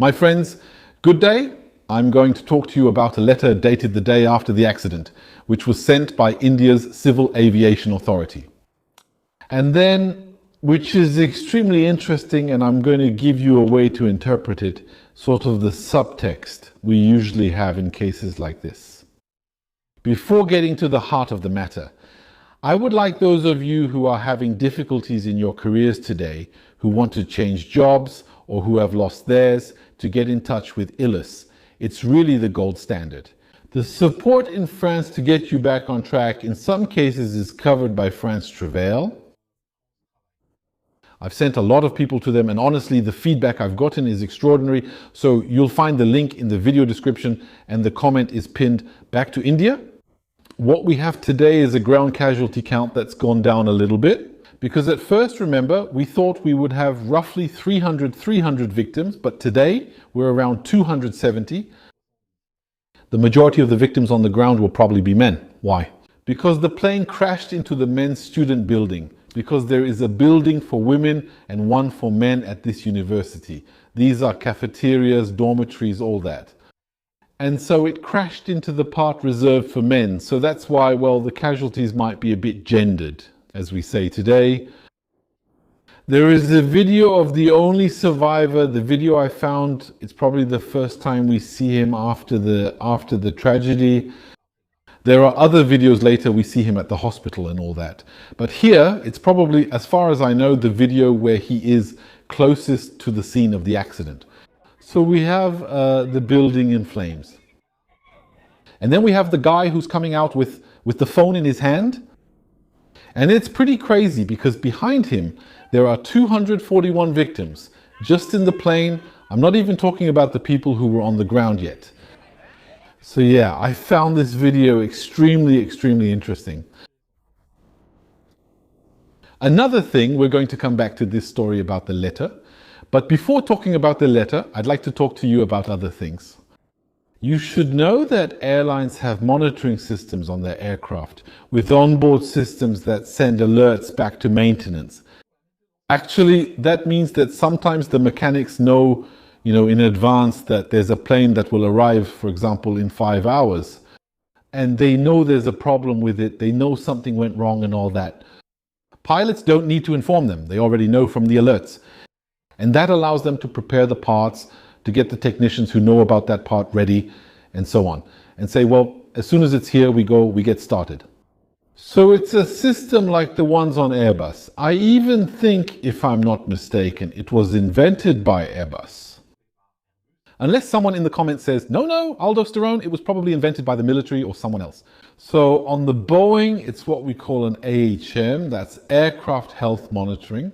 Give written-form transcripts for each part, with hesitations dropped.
My friends, good day. I'm going to talk to you about a letter dated the day after the accident, which was sent by India's Civil Aviation Authority. And then, which is extremely interesting, and I'm going to give you a way to interpret it, sort of the subtext we usually have in cases like this. Before getting to the heart of the matter, I would like those of you who are having difficulties in your careers today, who want to change jobs or who have lost theirs, to get in touch with ILIS. It's really the gold standard. The support in France to get you back on track in some cases is covered by France Travail. I've sent a lot of people to them, and honestly the feedback I've gotten is extraordinary. So you'll find the link in the video description, and the comment is pinned back to India. What we have today is a ground casualty count that's gone down a little bit. Because at first, remember, we thought we would have roughly 300 victims, but today we're around 270. The majority of the victims on the ground will probably be men. Why? Because the plane crashed into the men's student building, because there is a building for women and one for men at this university. These are cafeterias, dormitories, all that. And so it crashed into the part reserved for men. So that's why, well, the casualties might be a bit gendered, as we say today. There is a video of the only survivor. The video I found, it's probably the first time we see him after the tragedy. There are other videos later, we see him at the hospital and all that. But here, it's probably, as far as I know, the video where he is closest to the scene of the accident. So we have the building in flames. And then we have the guy who's coming out with the phone in his hand. And it's pretty crazy because behind him, there are 241 victims just in the plane. I'm not even talking about the people who were on the ground yet. So yeah, I found this video extremely interesting. Another thing, we're going to come back to this story about the letter. But before talking about the letter, I'd like to talk to you about other things. You should know that airlines have monitoring systems on their aircraft with onboard systems that send alerts back to maintenance. Actually, that means that sometimes the mechanics know, in advance that there's a plane that will arrive, for example, in 5 hours. And they know there's a problem with it. They know something went wrong and all that. Pilots don't need to inform them. They already know from the alerts. And that allows them to prepare the parts, to get the technicians who know about that part ready, and so on. And say, well, as soon as it's here, we get started. So it's a system like the ones on Airbus. I even think, if I'm not mistaken, it was invented by Airbus. Unless someone in the comments says, no, aldosterone, it was probably invented by the military or someone else. So on the Boeing, it's what we call an AHM, that's Aircraft Health Monitoring.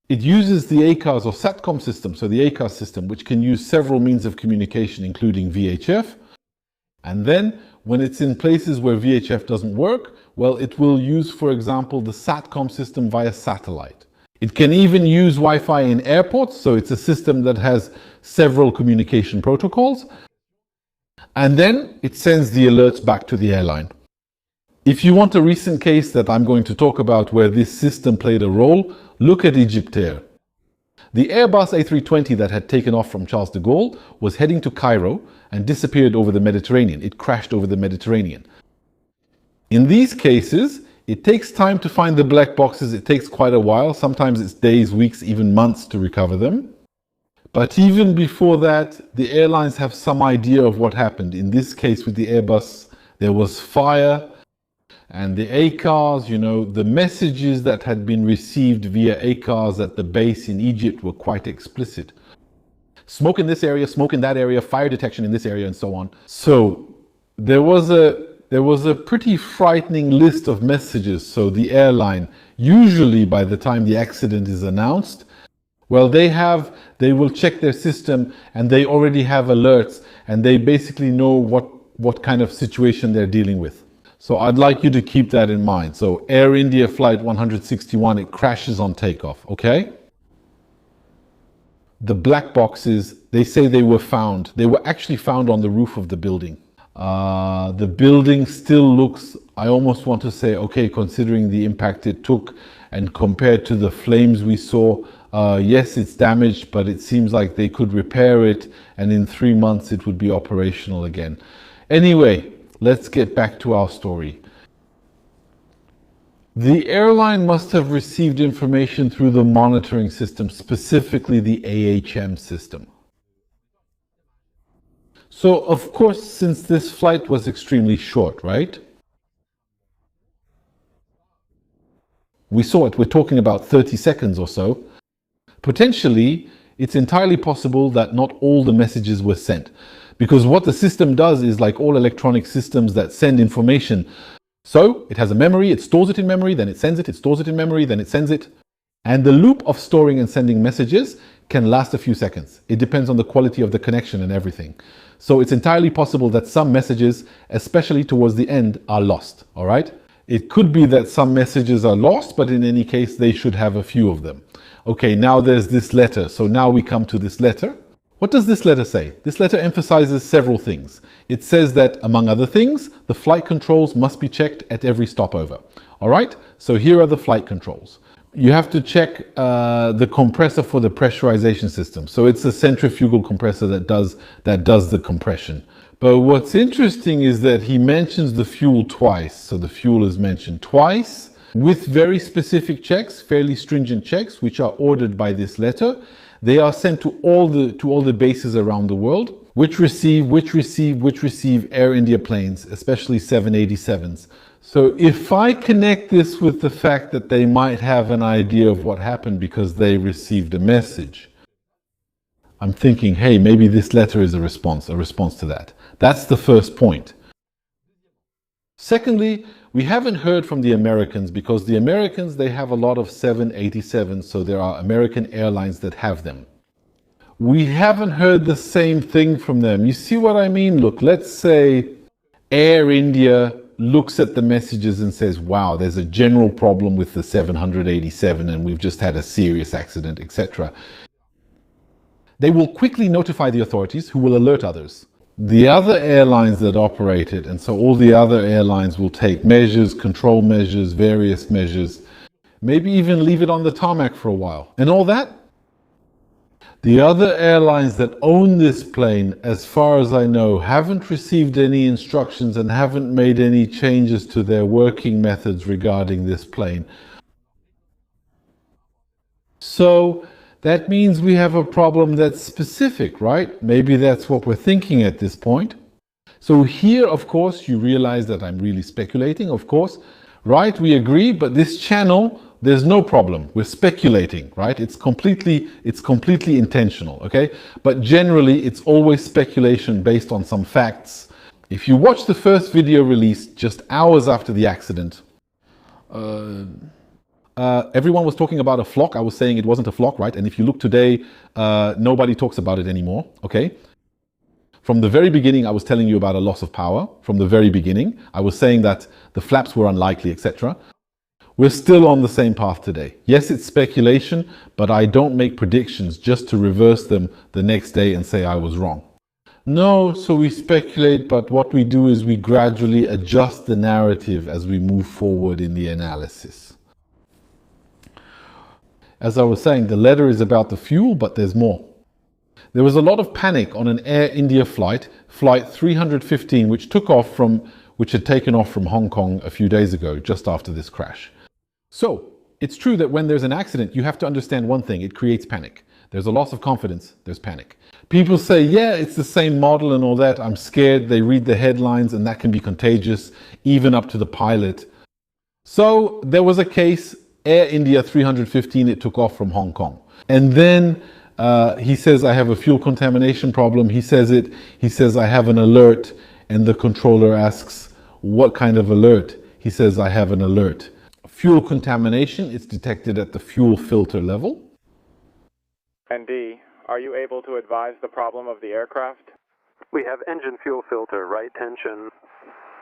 It uses the ACARS or SATCOM system, so the ACARS system, which can use several means of communication, including VHF. And then, when it's in places where VHF doesn't work, well, it will use, for example, the SATCOM system via satellite. It can even use Wi-Fi in airports, so it's a system that has several communication protocols. And then it sends the alerts back to the airline. If you want a recent case that I'm going to talk about where this system played a role, look at Egyptair. The Airbus A320 that had taken off from Charles de Gaulle was heading to Cairo and disappeared over the Mediterranean. It crashed over the Mediterranean. In these cases, it takes time to find the black boxes. It takes quite a while. Sometimes it's days, weeks, even months to recover them. But even before that, the airlines have some idea of what happened. In this case with the Airbus, there was fire. And the ACARS, the messages that had been received via ACARS at the base in Egypt were quite explicit. Smoke in this area, smoke in that area, fire detection in this area, and so on. So there was a pretty frightening list of messages. So the airline, usually by the time the accident is announced, well, they will check their system and they already have alerts and they basically know what kind of situation they're dealing with. So I'd like you to keep that in mind. So Air India flight 161, it crashes on takeoff, okay? The black boxes, they say they were found. They were actually found on the roof of the building. The building still looks, I almost want to say, okay, considering the impact it took and compared to the flames we saw, Yes, it's damaged, but it seems like they could repair it, and in 3 months it would be operational again. Anyway, let's get back to our story. The airline must have received information through the monitoring system, specifically the AHM system. So, of course, since this flight was extremely short, right? We saw it, we're talking about 30 seconds or so. Potentially, it's entirely possible that not all the messages were sent. Because what the system does is like all electronic systems that send information. So it has a memory, it stores it in memory, then it sends it, it stores it in memory, then it sends it. And the loop of storing and sending messages can last a few seconds. It depends on the quality of the connection and everything. So it's entirely possible that some messages, especially towards the end, are lost, all right? It could be that some messages are lost, but in any case, they should have a few of them. Okay, now there's this letter. So now we come to this letter. What does this letter say? This letter emphasizes several things. It says that, among other things, the flight controls must be checked at every stopover. All right, so here are the flight controls. You have to check the compressor for the pressurization system. So it's a centrifugal compressor that does the compression. But what's interesting is that he mentions the fuel twice. So the fuel is mentioned twice with very specific checks, fairly stringent checks, which are ordered by this letter. They are sent to all the bases around the world, which receive Air India planes, especially 787s. So if I connect this with the fact that they might have an idea of what happened because they received a message, I'm thinking, hey, maybe this letter is a response to that. That's the first point. Secondly, we haven't heard from the Americans because the Americans, they have a lot of 787s, so there are American airlines that have them. We haven't heard the same thing from them. You see what I mean? Look, let's say Air India looks at the messages and says, wow, there's a general problem with the 787 and we've just had a serious accident, etc. They will quickly notify the authorities who will alert others. The other airlines that operate it, and so all the other airlines will take measures, control measures, various measures, maybe even leave it on the tarmac for a while. And all that, the other airlines that own this plane, as far as I know, haven't received any instructions and haven't made any changes to their working methods regarding this plane. So that means we have a problem that's specific, right? Maybe that's what we're thinking at this point. So here, of course, you realize that I'm really speculating, of course, right? We agree, but this channel, there's no problem. We're speculating, right? It's completely intentional, okay? But generally, it's always speculation based on some facts. If you watch the first video released just hours after the accident, everyone was talking about a flock. I was saying it wasn't a flock, right? And if you look today, nobody talks about it anymore, okay? From the very beginning, I was telling you about a loss of power. From the very beginning, I was saying that the flaps were unlikely, etc. We're still on the same path today. Yes, it's speculation, but I don't make predictions just to reverse them the next day and say I was wrong. No, so we speculate, but what we do is we gradually adjust the narrative as we move forward in the analysis. As I was saying, the letter is about the fuel, but there's more. There was a lot of panic on an Air India flight 315, which had taken off from Hong Kong a few days ago, just after this crash. So, it's true that when there's an accident, you have to understand one thing, it creates panic. There's a loss of confidence, there's panic. People say, yeah, it's the same model and all that, I'm scared, they read the headlines and that can be contagious, even up to the pilot. So, there was a case, Air India 315, it took off from Hong Kong. And then he says, I have a fuel contamination problem. He says, I have an alert. And the controller asks, what kind of alert? He says, I have an alert. Fuel contamination is detected at the fuel filter level. And D, are you able to advise the problem of the aircraft? We have engine fuel filter, right tension.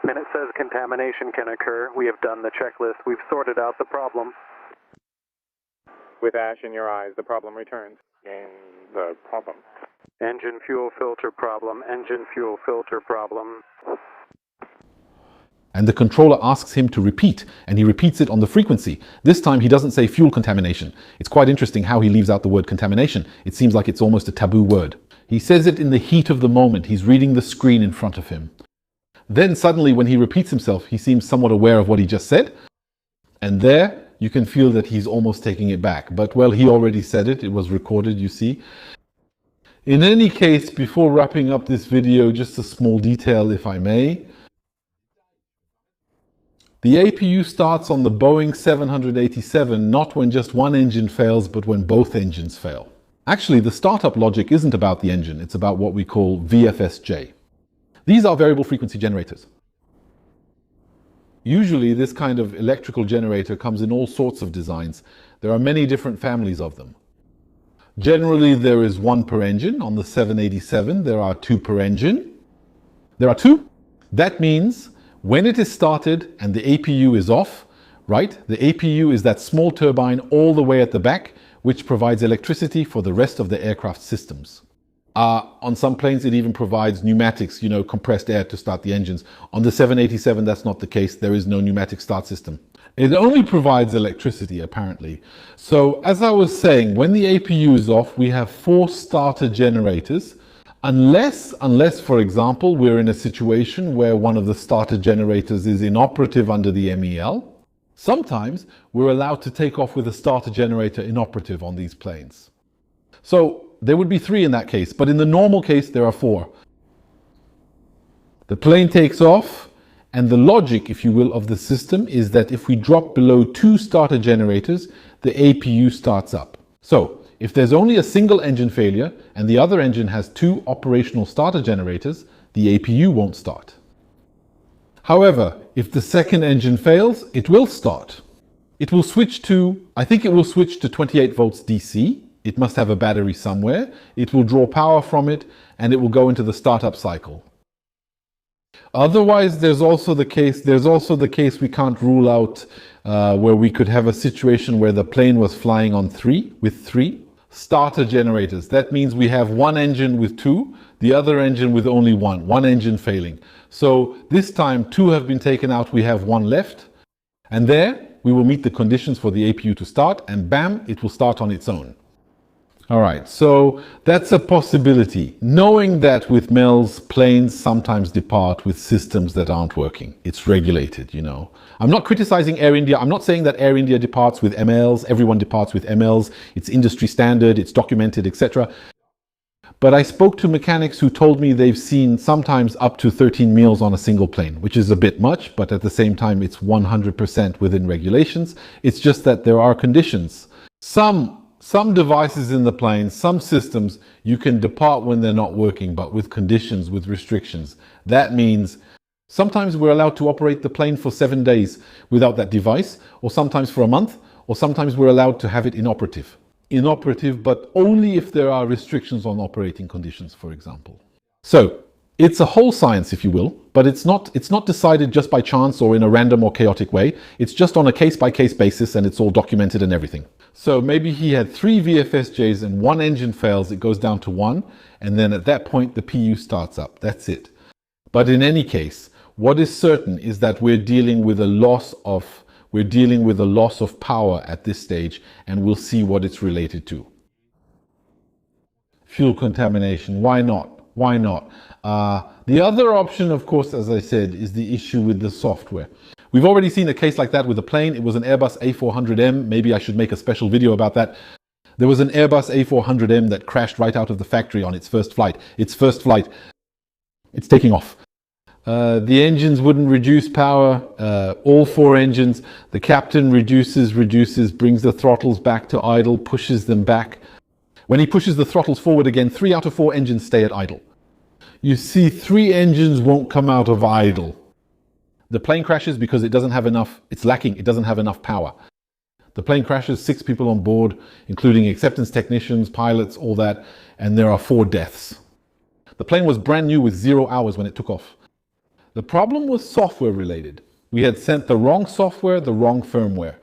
And it says contamination can occur. We have done the checklist. We've sorted out the problem. With ash in your eyes, the problem returns. And the problem. Engine fuel filter problem, engine fuel filter problem. And the controller asks him to repeat, and he repeats it on the frequency. This time he doesn't say fuel contamination. It's quite interesting how he leaves out the word contamination. It seems like it's almost a taboo word. He says it in the heat of the moment. He's reading the screen in front of him. Then suddenly when he repeats himself, he seems somewhat aware of what he just said. And there you can feel that he's almost taking it back. But well, he already said it. It was recorded, you see. In any case, before wrapping up this video, just a small detail, if I may. The APU starts on the Boeing 787 not when just one engine fails, but when both engines fail. Actually, the startup logic isn't about the engine, it's about what we call VFSJ. These are variable frequency generators. Usually this kind of electrical generator comes in all sorts of designs. There are many different families of them. Generally there is one per engine. On the 787 there are two per engine. There are two. That means when it is started and the APU is off, right? The APU is that small turbine all the way at the back, which provides electricity for the rest of the aircraft systems. On some planes it even provides pneumatics, compressed air to start the engines. On the 787 that's not the case. There is no pneumatic start system. It only provides electricity apparently. So as I was saying, when the APU is off, we have 4 starter generators. Unless, for example, we're in a situation where one of the starter generators is inoperative under the MEL, sometimes we're allowed to take off with a starter generator inoperative on these planes. So there would be 3 in that case, but in the normal case there are 4. The plane takes off, and the logic, if you will, of the system is that if we drop below 2 starter generators, the APU starts up. So if there's only a single engine failure and the other engine has 2 operational starter generators, the APU won't start. However, if the second engine fails, it will start. It will switch to, I think it will switch to 28 volts DC. It must have a battery somewhere. It will draw power from it and it will go into the startup cycle. Otherwise, there's also the case we can't rule out where we could have a situation where the plane was flying on 3 starter generators. That means we have one engine with 2, the other engine with only one engine failing. So this time 2 have been taken out, we have 1 left, and there we will meet the conditions for the APU to start, and bam, it will start on its own. All right, so that's a possibility. Knowing that with MELs, planes sometimes depart with systems that aren't working. It's regulated, I'm not criticizing Air India. I'm not saying that Air India departs with MLs. Everyone departs with MLs. It's industry standard, it's documented, etc. But I spoke to mechanics who told me they've seen sometimes up to 13 meals on a single plane, which is a bit much, but at the same time, it's 100% within regulations. It's just that there are conditions. Some devices in the plane, some systems, you can depart when they're not working, but with conditions, with restrictions. That means sometimes we're allowed to operate the plane for 7 days without that device, or sometimes for a month, or sometimes we're allowed to have it inoperative. Inoperative, but only if there are restrictions on operating conditions, for example. So it's a whole science, if you will, but it's not decided just by chance or in a random or chaotic way. It's just on a case-by-case basis, and it's all documented and everything. So maybe he had 3 VFSJs and 1 engine fails, it goes down to 1, and then at that point the PU starts up. That's it. But in any case, what is certain is that we're dealing with a loss of power at this stage, and we'll see what it's related to. Fuel contamination, why not? Why not? The other option, of course, as I said, is the issue with the software. We've already seen a case like that with a plane. It was an Airbus A400M. Maybe I should make a special video about that. There was an Airbus A400M that crashed right out of the factory on its first flight. It's taking off. The engines wouldn't reduce power, all 4 engines. The captain reduces, brings the throttles back to idle, pushes them back. When he pushes the throttles forward again, 3 out of 4 engines stay at idle. You see, 3 engines won't come out of idle. The plane crashes because it doesn't have enough power. The plane crashes, 6 people on board, including acceptance technicians, pilots, all that, and there are 4 deaths. The plane was brand new with 0 hours when it took off. The problem was software related. We had sent the wrong software, the wrong firmware.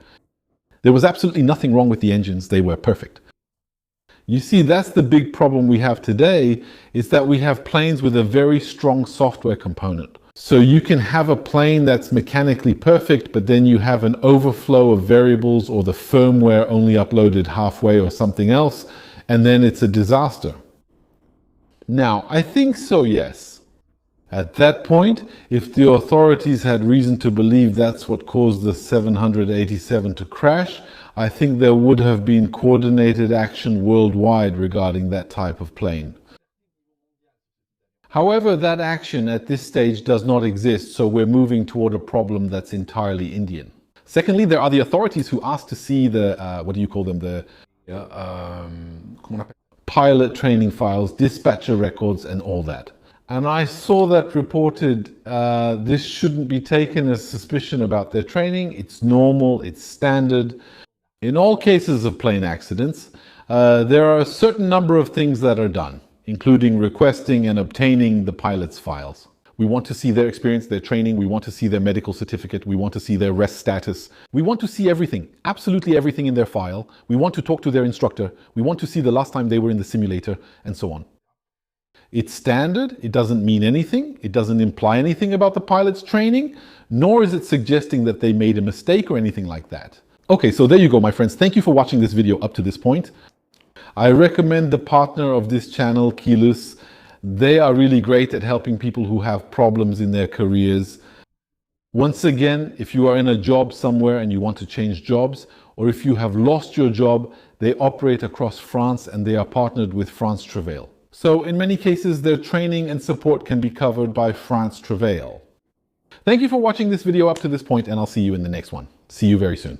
There was absolutely nothing wrong with the engines, they were perfect. You see, that's the big problem we have today, is that we have planes with a very strong software component. So you can have a plane that's mechanically perfect, but then you have an overflow of variables or the firmware only uploaded halfway or something else, and then it's a disaster. Now, I think so, yes. At that point, if the authorities had reason to believe that's what caused the 787 to crash, I think there would have been coordinated action worldwide regarding that type of plane. However, that action at this stage does not exist, so we're moving toward a problem that's entirely Indian. Secondly, there are the authorities who asked to see the, what do you call them, the pilot training files, dispatcher records, and all that. And I saw that reported, this shouldn't be taken as suspicion about their training. It's normal, it's standard. In all cases of plane accidents, there are a certain number of things that are done, including requesting and obtaining the pilot's files. We want to see their experience, their training. We want to see their medical certificate. We want to see their rest status. We want to see everything, absolutely everything in their file. We want to talk to their instructor. We want to see the last time they were in the simulator, and so on. It's standard. It doesn't mean anything. It doesn't imply anything about the pilot's training, nor is it suggesting that they made a mistake or anything like that. Okay, so there you go, my friends. Thank you for watching this video up to this point. I recommend the partner of this channel, Keyless. They are really great at helping people who have problems in their careers. Once again, if you are in a job somewhere and you want to change jobs, or if you have lost your job, they operate across France and they are partnered with France Travail. So in many cases, their training and support can be covered by France Travail. Thank you for watching this video up to this point, and I'll see you in the next one. See you very soon.